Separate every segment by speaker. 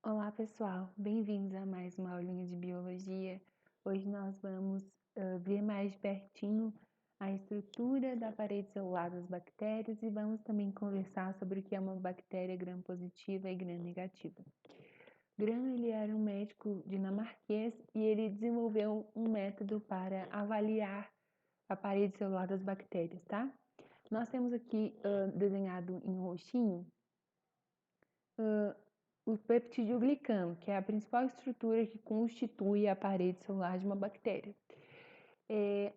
Speaker 1: Olá pessoal, bem-vindos a mais uma aulinha de biologia. Hoje nós vamos ver mais de pertinho a estrutura da parede celular das bactérias e vamos também conversar sobre o que é uma bactéria gram-positiva e gram-negativa. Gram, ele era um médico dinamarquês e ele desenvolveu um método para avaliar a parede celular das bactérias, tá? Nós temos aqui desenhado em roxinho o peptidoglicano, que é a principal estrutura que constitui a parede celular de uma bactéria.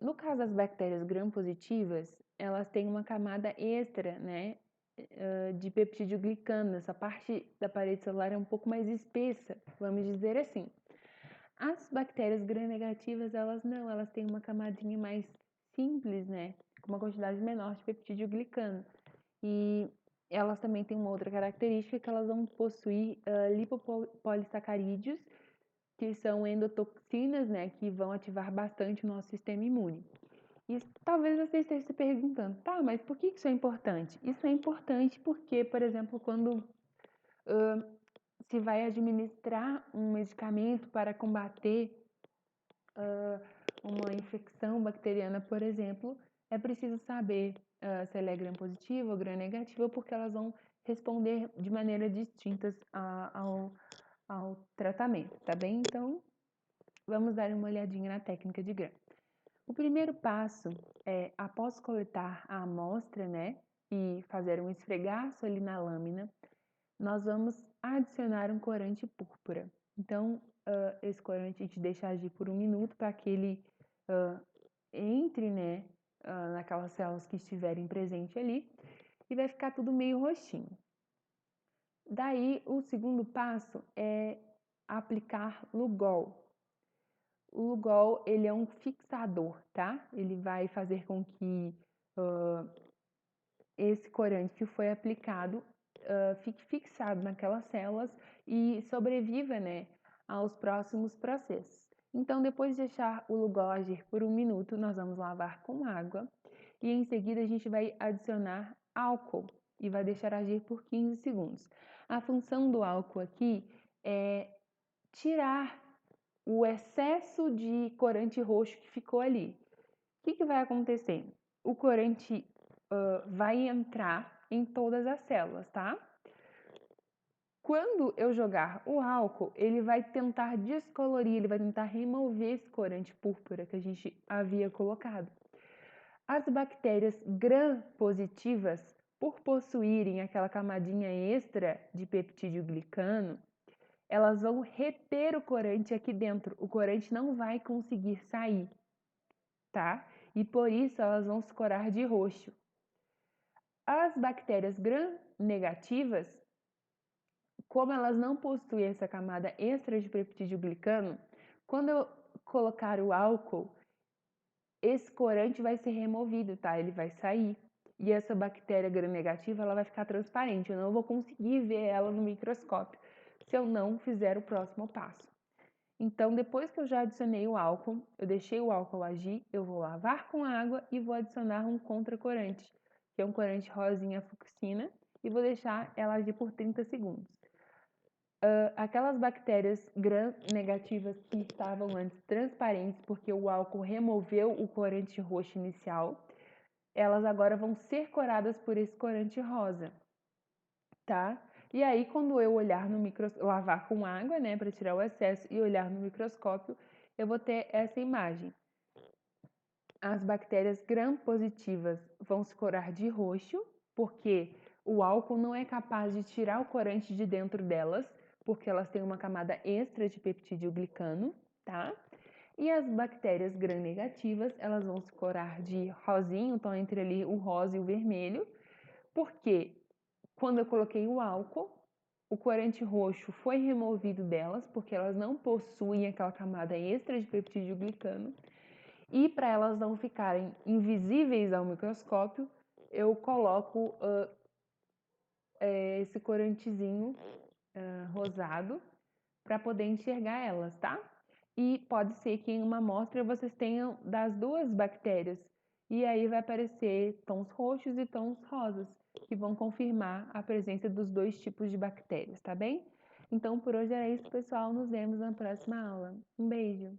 Speaker 1: No caso das bactérias gram-positivas, elas têm uma camada extra, né, de peptidoglicano. Essa parte da parede celular é um pouco mais espessa, vamos dizer assim. As bactérias gram-negativas, elas não, elas têm uma camadinha mais simples, né, com uma quantidade menor de peptidoglicano. E elas também têm uma outra característica, que elas vão possuir lipopolissacarídeos, que são endotoxinas, né, que vão ativar bastante o nosso sistema imune. E talvez você esteja se perguntando, tá, mas por que isso é importante? Isso é importante porque, por exemplo, quando se vai administrar um medicamento para combater uma infecção bacteriana, por exemplo, é preciso saber se ela é gram-positiva ou gram-negativa, porque elas vão responder de maneira distintas ao tratamento, tá bem? Então, vamos dar uma olhadinha na técnica de gram. O primeiro passo é, após coletar a amostra, né, e fazer um esfregaço ali na lâmina, nós vamos adicionar um corante púrpura. Então, esse corante a gente deixa agir por 1 minuto para que ele entre, né, naquelas células que estiverem presentes ali e vai ficar tudo meio roxinho. Daí, o segundo passo é aplicar Lugol. O Lugol, ele é um fixador, tá? Ele vai fazer com que esse corante que foi aplicado fique fixado naquelas células e sobreviva, né, aos próximos processos. Então, depois de deixar o Lugol agir por 1 minuto, nós vamos lavar com água e em seguida a gente vai adicionar álcool e vai deixar agir por 15 segundos. A função do álcool aqui é tirar o excesso de corante roxo que ficou ali. O que vai acontecer? O corante vai entrar em todas as células, tá? Quando eu jogar o álcool, ele vai tentar descolorir, ele vai tentar remover esse corante púrpura que a gente havia colocado. As bactérias gram-positivas, por possuírem aquela camadinha extra de peptidoglicano, elas vão reter o corante aqui dentro. O corante não vai conseguir sair, tá? E por isso elas vão se corar de roxo. As bactérias gram-negativas, como elas não possuem essa camada extra de peptidoglicano, quando eu colocar o álcool, esse corante vai ser removido, tá? Ele vai sair. E essa bactéria gram-negativa, ela vai ficar transparente. Eu não vou conseguir ver ela no microscópio se eu não fizer o próximo passo. Então, depois que eu já adicionei o álcool, eu deixei o álcool agir, eu vou lavar com água e vou adicionar um contracorante, que é um corante rosinha fucsina, e vou deixar ela agir por 30 segundos. Aquelas bactérias gram-negativas que estavam antes transparentes, porque o álcool removeu o corante roxo inicial, elas agora vão ser coradas por esse corante rosa, tá? E aí, quando eu olhar no microscópio, lavar com água, né, para tirar o excesso e olhar no microscópio, eu vou ter essa imagem. As bactérias gram-positivas vão se corar de roxo, porque o álcool não é capaz de tirar o corante de dentro delas, porque elas têm uma camada extra de peptidoglicano, tá? E as bactérias gram-negativas, elas vão se corar de rosinho, então entre ali o rosa e o vermelho, porque quando eu coloquei o álcool, o corante roxo foi removido delas, porque elas não possuem aquela camada extra de peptidoglicano. E para elas não ficarem invisíveis ao microscópio, eu coloco esse corantezinho rosado para poder enxergar elas, tá? E pode ser que em uma amostra vocês tenham das duas bactérias. E aí vai aparecer tons roxos e tons rosas, que vão confirmar a presença dos dois tipos de bactérias, tá bem? Então, por hoje era isso, pessoal. Nos vemos na próxima aula. Um beijo!